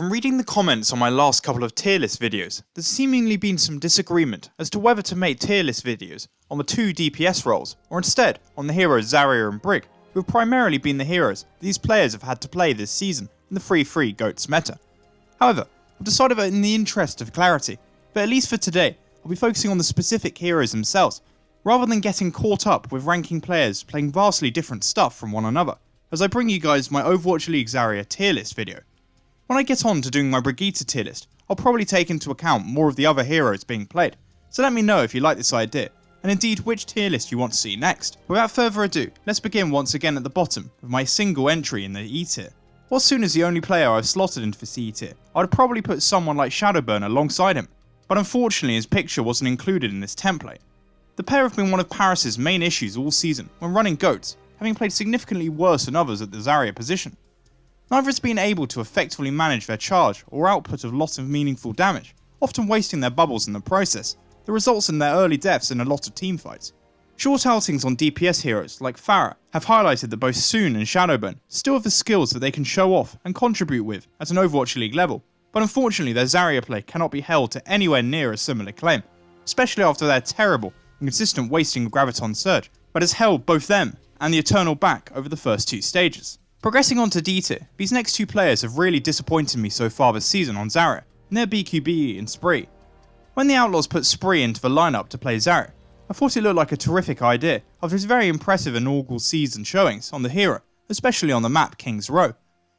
From reading the comments on my last couple of tier list videos, there's seemingly been some disagreement as to whether to make tier list videos on the two DPS roles, or instead on the heroes Zarya and Brig, who have primarily been the heroes these players have had to play this season in the 3-3 GOATS meta. However, I've decided that in the interest of clarity, but at least for today, I'll be focusing on the specific heroes themselves, rather than getting caught up with ranking players playing vastly different stuff from one another, as I bring you guys my Overwatch League Zarya tier list video. When I get on to doing my Brigitte tier list, I'll probably take into account more of the other heroes being played, so let me know if you like this idea, and indeed which tier list you want to see next. Without further ado, let's begin once again at the bottom with my single entry in the E tier. Well, as soon as the only player I've slotted into the C tier, I'd probably put someone like Shadowburn alongside him, but unfortunately his picture wasn't included in this template. The pair have been one of Paris's main issues all season when running GOATs, having played significantly worse than others at the Zarya position. Neither has been able to effectively manage their charge or output of lots of meaningful damage, often wasting their bubbles in the process, that results in their early deaths in a lot of teamfights. Short outings on DPS heroes like Pharah have highlighted that both Soon and Shadowburn still have the skills that they can show off and contribute with at an Overwatch League level, but unfortunately their Zarya play cannot be held to anywhere near a similar claim, especially after their terrible and consistent wasting of Graviton Surge, but has held both them and the Eternal back over the first two stages. Progressing on to D tier, these next two players have really disappointed me so far this season on Zarya, and they're BQB and Spree. When the Outlaws put Spree into the lineup to play Zarya, I thought it looked like a terrific idea after his very impressive inaugural season showings on the hero, especially on the map King's Row,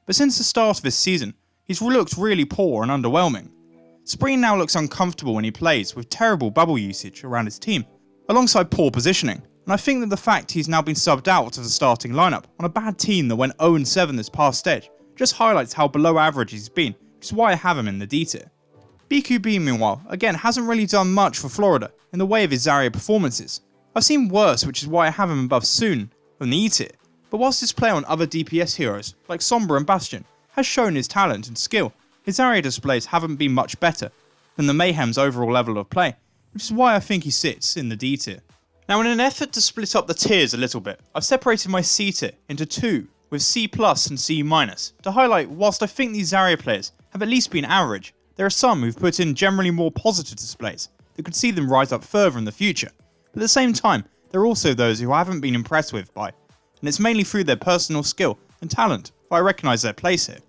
but since the start of this season, he's looked really poor and underwhelming. Spree now looks uncomfortable when he plays with terrible bubble usage around his team, alongside poor positioning, and I think that the fact he's now been subbed out of the starting lineup on a bad team that went 0-7 this past stage just highlights how below average he's been, which is why I have him in the D tier. BQB meanwhile, again hasn't really done much for Florida in the way of his Zarya performances. I've seen worse, which is why I have him above Soon on the E tier, but whilst his play on other DPS heroes like Sombra and Bastion has shown his talent and skill, his Zarya displays haven't been much better than the Mayhem's overall level of play, which is why I think he sits in the D tier. Now, in an effort to split up the tiers a little bit, I've separated my C tier into two, with C+ and C-, to highlight whilst I think these Zarya players have at least been average, there are some who've put in generally more positive displays that could see them rise up further in the future, but at the same time, there are also those who I haven't been impressed with by, and it's mainly through their personal skill and talent that I recognise their place here.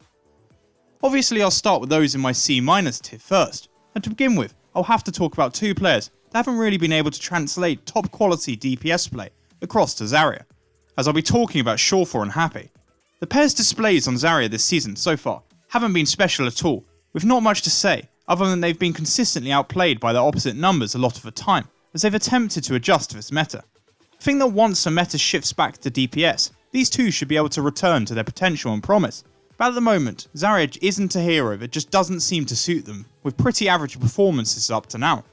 Obviously, I'll start with those in my C- tier first, and to begin with, I'll have to talk about two players that haven't really been able to translate top quality DPS play across to Zarya, as I'll be talking about Shawful and Happy. The pair's displays on Zarya this season so far haven't been special at all, with not much to say other than they've been consistently outplayed by their opposite numbers a lot of the time, as they've attempted to adjust to this meta. I think that once the meta shifts back to DPS, these two should be able to return to their potential and promise, but at the moment, Zarya isn't a hero that just doesn't seem to suit them, with pretty average performances up to now.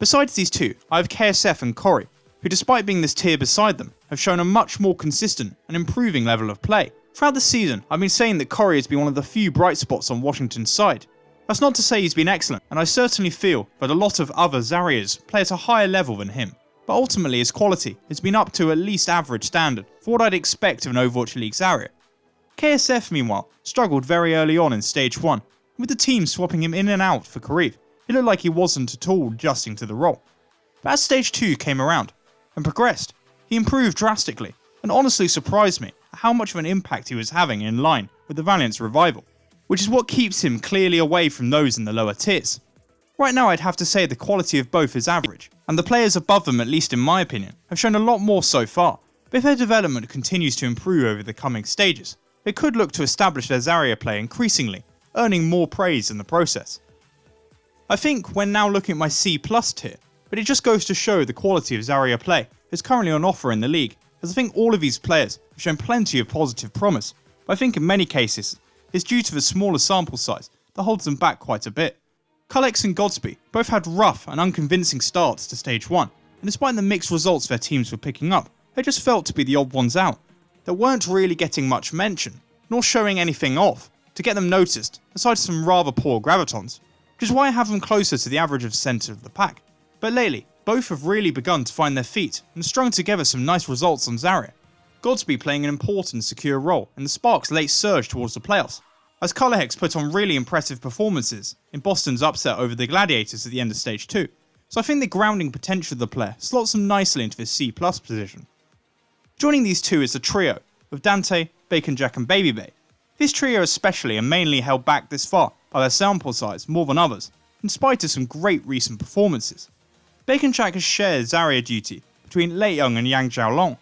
Besides these two, I have KSF and Corey, who despite being this tier beside them, have shown a much more consistent and improving level of play. Throughout the season, I've been saying that Corey has been one of the few bright spots on Washington's side. That's not to say he's been excellent, and I certainly feel that a lot of other Zaryas play at a higher level than him, but ultimately his quality has been up to at least average standard for what I'd expect of an Overwatch League Zarya. KSF meanwhile struggled very early on in stage 1, with the team swapping him in and out for Kariv. It looked like he wasn't at all adjusting to the role. But as stage 2 came around and progressed, he improved drastically and honestly surprised me at how much of an impact he was having in line with the Valiant's revival, which is what keeps him clearly away from those in the lower tiers. Right now I'd have to say the quality of both is average, and the players above them, at least in my opinion, have shown a lot more so far, but if their development continues to improve over the coming stages, they could look to establish their Zarya play increasingly, earning more praise in the process. I think when now looking at my C+ tier, but it just goes to show the quality of Zarya play is currently on offer in the league, as I think all of these players have shown plenty of positive promise, but I think in many cases it's due to the smaller sample size that holds them back quite a bit. Cullex and Godsby both had rough and unconvincing starts to stage 1, and despite the mixed results their teams were picking up, they just felt to be the odd ones out, that weren't really getting much mention, nor showing anything off to get them noticed, aside some rather poor Gravitons, which is why I have them closer to the average of centre of the pack. But lately, both have really begun to find their feet and strung together some nice results on Zarya. Godsby playing an important secure role in the Sparks' late surge towards the playoffs. as Colorhex put on really impressive performances in Boston's upset over the Gladiators at the end of Stage 2, so I think the grounding potential of the player slots him nicely into this C+ position. Joining these two is the trio of Dante, Bacon Jack and Baby Bay. This trio especially are mainly held back this far by their sample size more than others, in spite of some great recent performances. Bacon Jack has shared Zarya duty between Lei Young and Yang Xiaolong,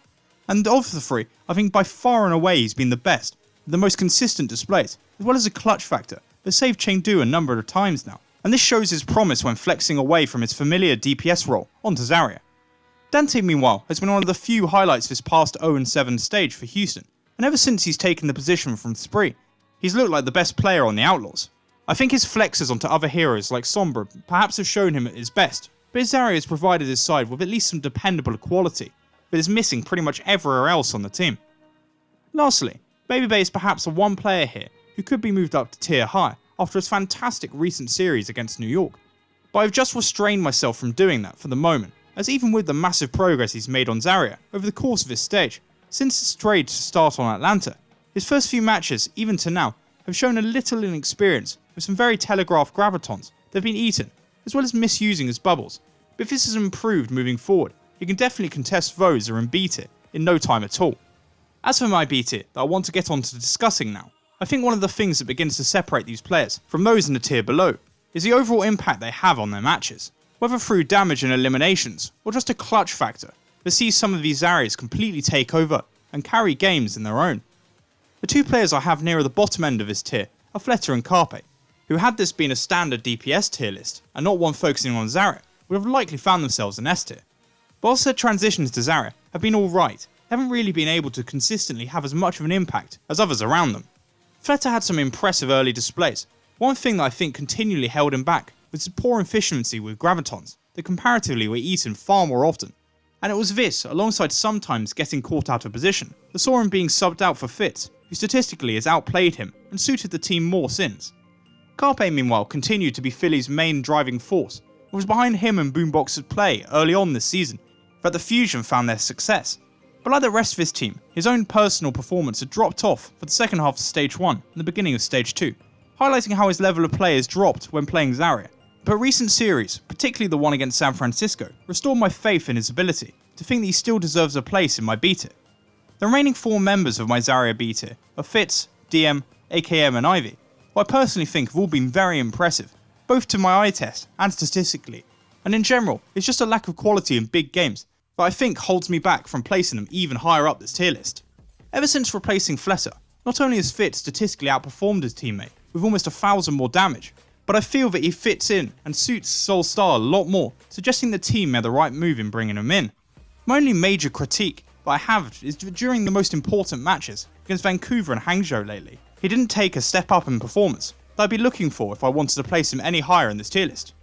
and of the three, I think by far and away he's been the best, with the most consistent displays, as well as a clutch factor that saved Chengdu a number of times now, and this shows his promise when flexing away from his familiar DPS role onto Zarya. Dante meanwhile has been one of the few highlights of his past 0-7 stage for Houston, and ever since he's taken the position from Spree, he's looked like the best player on the Outlaws. I think his flexes onto other heroes like Sombra perhaps have shown him at his best, but his Zarya has provided his side with at least some dependable quality, but is missing pretty much everywhere else on the team. Lastly, Baby Bay is perhaps the one player here who could be moved up to tier high after his fantastic recent series against New York, but I've just restrained myself from doing that for the moment, as even with the massive progress he's made on Zarya over the course of his stage, since his trade to start on Atlanta, his first few matches, even to now, have shown a little inexperience with some very telegraphed gravitons that have been eaten, as well as misusing his bubbles, but if this is improved moving forward, he can definitely contest Voser and beat it in no time at all. As for my beat it that I want to get on to discussing now, I think one of the things that begins to separate these players from those in the tier below is the overall impact they have on their matches, whether through damage and eliminations or just a clutch factor that sees some of these Zaryas completely take over and carry games in their own. The two players I have nearer the bottom end of this tier are Fleta and Carpe, who had this been a standard DPS tier list and not one focusing on Zarya, would have likely found themselves in S tier. Whilst their transitions to Zarya have been alright, they haven't really been able to consistently have as much of an impact as others around them. Fleta had some impressive early displays. One thing that I think continually held him back was his poor efficiency with gravitons that comparatively were eaten far more often, and it was this, alongside sometimes getting caught out of position, that saw him being subbed out for Fitz, who statistically has outplayed him and suited the team more since. Carpe meanwhile continued to be Philly's main driving force, and was behind him and Boombox's play early on this season, that the Fusion found their success. But like the rest of his team, his own personal performance had dropped off for the second half of Stage 1 and the beginning of Stage 2, highlighting how his level of play has dropped when playing Zarya. But recent series, particularly the one against San Francisco, restored my faith in his ability to think that he still deserves a place in my B tier. The remaining 4 members of my Zarya B tier are Fitz, DM, AKM and Ivy, who I personally think have all been very impressive, both to my eye test and statistically, and in general, it's just a lack of quality in big games that I think holds me back from placing them even higher up this tier list. Ever since replacing Fleta, not only has Fitz statistically outperformed his teammate with almost 1,000 more damage, but I feel that he fits in and suits Soul Star a lot more, suggesting the team made the right move in bringing him in. My only major critique that I have is that during the most important matches against Vancouver and Hangzhou lately, he didn't take a step up in performance that I'd be looking for if I wanted to place him any higher in this tier list.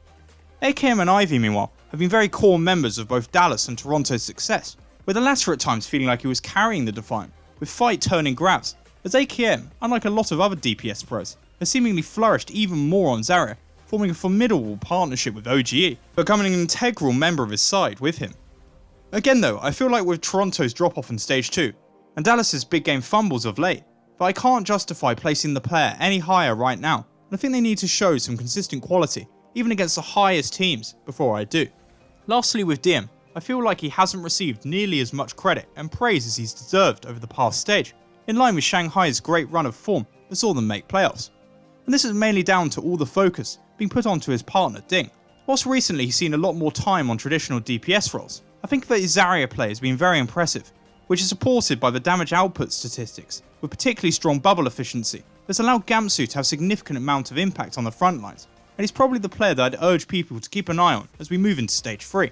AKM and Ivy meanwhile have been very core members of both Dallas and Toronto's success, with the latter at times feeling like he was carrying the Defiant, with fight turning grabs, as AKM, unlike a lot of other DPS pros, has seemingly flourished even more on Zarya, forming a formidable partnership with OGE, becoming an integral member of his side with him. Again though, I feel like with Toronto's drop off in Stage 2, and Dallas's big game fumbles of late, but I can't justify placing the player any higher right now, and I think they need to show some consistent quality, even against the highest teams, before I do. Lastly with DM, I feel like he hasn't received nearly as much credit and praise as he's deserved over the past stage, in line with Shanghai's great run of form that saw them make playoffs. And this is mainly down to all the focus being put onto his partner Ding. Whilst recently he's seen a lot more time on traditional DPS roles, I think that his Zarya play has been very impressive, which is supported by the damage output statistics, with particularly strong bubble efficiency that's allowed Gamsu to have a significant amount of impact on the front lines, and he's probably the player that I'd urge people to keep an eye on as we move into Stage 3.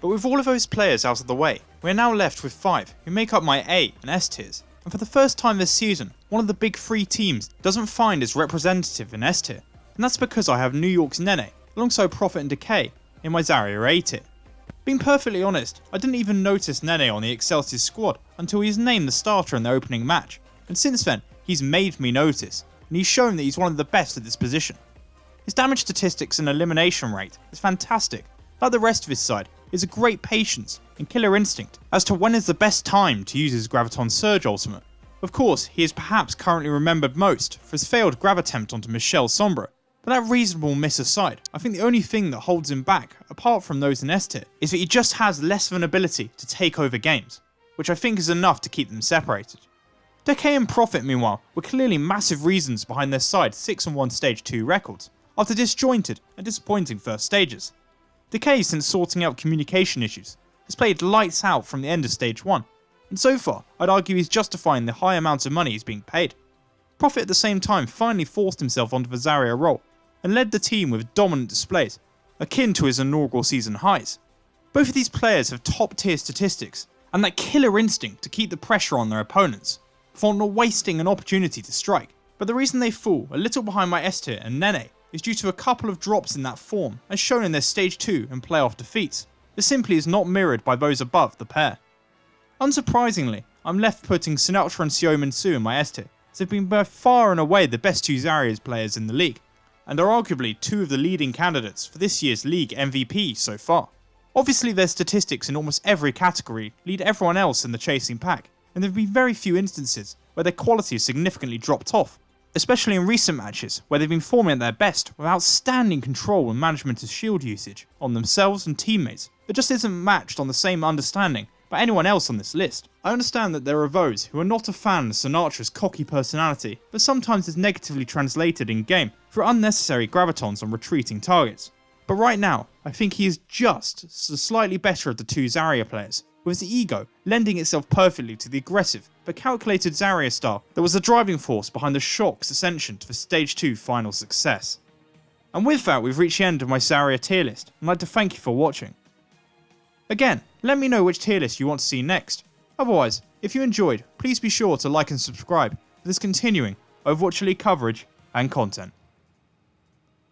But with all of those players out of the way, we are now left with 5 who make up my A and S tiers, and for the first time this season, one of the big 3 teams doesn't find its representative in S tier, and that's because I have New York's Nene alongside Prophet and Decay in my Zarya A tier. Being perfectly honest, I didn't even notice Nene on the Excelsior squad until he was named the starter in the opening match, and since then he's made me notice, and he's shown that he's one of the best at this position. His damage statistics and elimination rate is fantastic. Like the rest of his side, he has a great patience and killer instinct as to when is the best time to use his Graviton Surge ultimate, Of course, he is perhaps currently remembered most for his failed grab attempt onto Michelle Sombra, but that reasonable miss aside, I think the only thing that holds him back, apart from those in S tier, is that he just has less of an ability to take over games, which I think is enough to keep them separated. Decay and Profit, meanwhile, were clearly massive reasons behind their side's 6-1 Stage 2 records, after disjointed and disappointing first stages. Decay, since sorting out communication issues, has played lights out from the end of Stage 1, and so far, I'd argue he's justifying the high amounts of money he's being paid. Profit at the same time finally forced himself onto the Zarya role, and led the team with dominant displays, akin to his inaugural season highs. Both of these players have top tier statistics, and that killer instinct to keep the pressure on their opponents, before not wasting an opportunity to strike. But the reason they fall a little behind my S tier and Nene is due to a couple of drops in that form, as shown in their Stage 2 and playoff defeats. This simply is not mirrored by those above the pair. Unsurprisingly, I'm left putting Sinatra and Xiaomin Su in my S tier, as they've been by far and away the best two Zarya's players in the league, and are arguably two of the leading candidates for this year's league MVP so far. Obviously their statistics in almost every category lead everyone else in the chasing pack, and there have been very few instances where their quality has significantly dropped off, especially in recent matches where they've been forming at their best with outstanding control and management of shield usage on themselves and teammates that just isn't matched on the same understanding by anyone else on this list. I understand that there are those who are not a fan of Sinatra's cocky personality, but sometimes is negatively translated in game for unnecessary gravitons on retreating targets. But right now, I think he is just the slightly better of the two Zarya players, with his ego lending itself perfectly to the aggressive but calculated Zarya style that was the driving force behind the Shock's ascension to the Stage 2 final success. And with that, we've reached the end of my Zarya tier list, and I'd like to thank you for watching. Again, let me know which tier list you want to see next. Otherwise, if you enjoyed, please be sure to like and subscribe for this continuing Overwatch League coverage and content.